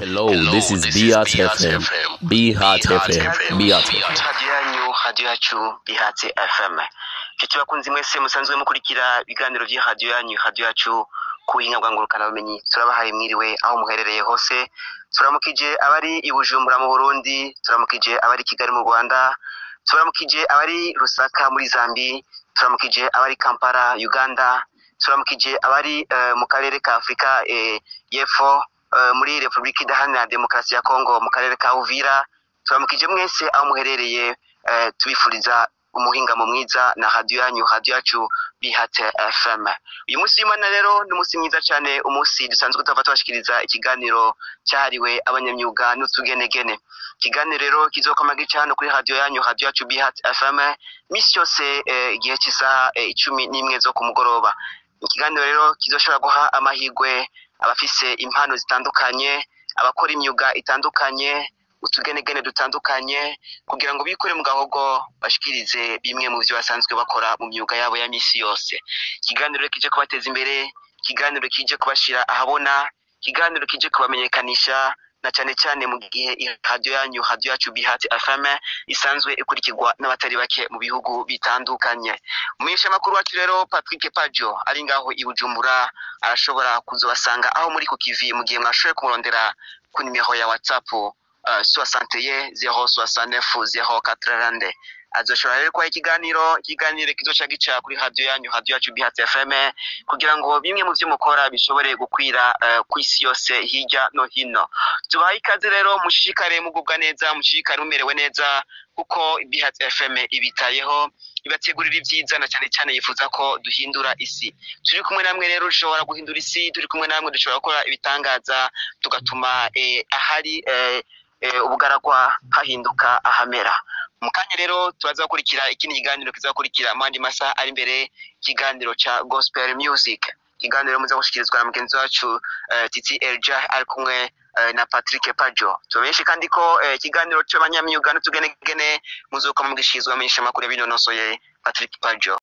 Hello, this is Beat FM. Beat FM. Beat FM. Radio yanyu, radio yacu Beat FM. Nshuti bakunzi mwese musanzwe mukurikira ibiganiro vya radio yanyu, radio yacu kuhinga bwangurukana bumenyi. Turabahaye mwiriwe aho muherereye hose. Turamukije abari i Bujumbura mu Burundi, turamukije abari Kigali mu Rwanda, turamukije abari Lusaka muri Zambia, turamukije abari Kampala Uganda, turamukije abari mu karere ka Afrika y'Epfo, muri Republika Iharanira Demokarasi ya Kongo mu karere ka Uvira. Turamukije mwese aho muherereye, tubifuriza umuhingamo mwiza na radio yanyu, radio yacu Beat FM. Uyu munsi w'Imana rero ni umunsi mwiza cyane, umunsi dusanzwe tubashikiriza ikiganiro cyahariwe abanyamyuga n'utugenegene. Ikiganiro rero kizokomage cyane kuri radio yanyu, radio yacu Beat FM, misi yose igihe cy'isaha 11 zo ku mugoroba. Ikiganiro rero kizoshobora guha amahirwe abafise impano zitandukanye, abakora imyuga itandukanye, utugenegene dutandukanye, kugira ngo bikore mu gahogo bashikirize bimwe mu byo basanzwe bakora mu myuga yabo ya misi yose. Ikiganiro kije kubateza imbere, ikiganiro kije kubashira ahabona, ikiganiro kije kubamenyekanisha, na cyane cyane mu gihe radio yanyu, radio yacu Beat FM isanzwe ikurikirwa n'abatari bake mu bihugu bitandukanye. Umwisha makuru wacu rero Patrick Pajo ari ngaho i Bujumbura, arashobora kuzobasanga aho muri ku kivi mu gihe mwashoye kumurondera ku nimero ya WhatsApp 61 069 080. Azoshobora rero kwa ikiganiro kizoca gica kuri radio yanyu, radio yacu Beat FM, kugira ngo bimwe mu byo mukora bishobore gukwira kw'isi yose hirya no hino. Tubaha ikaze rero, mushishikare mugubwa neza, mushishikare mumerewe neza, kuko Beat FM ibitayeho, ibategurira ibyiza, na cyane cyane yifuza ko duhindura isi. Turi kumwe namwe rero, ushobora guhindura isi, turi kumwe namwe dushobora gukora ibitangaza, tugatuma ahari ubugaragwa hahinduka ahamera. Mukanya rero turaza gukurikira ikindi kiganiro kizakurikira amandi masaha ari imbere, ikiganiro cha gospel music. Ikiganiro muza gushikirizwa na mugenzi wacu Titi Elja ari kumwe na Patrick Pajo. Tumenyeshe kandi ko ikiganiro cy'abanyamyuga n'utugenegene muzoka mu gishirizwa amenyesha makuru binonosoye Patrick Pajo.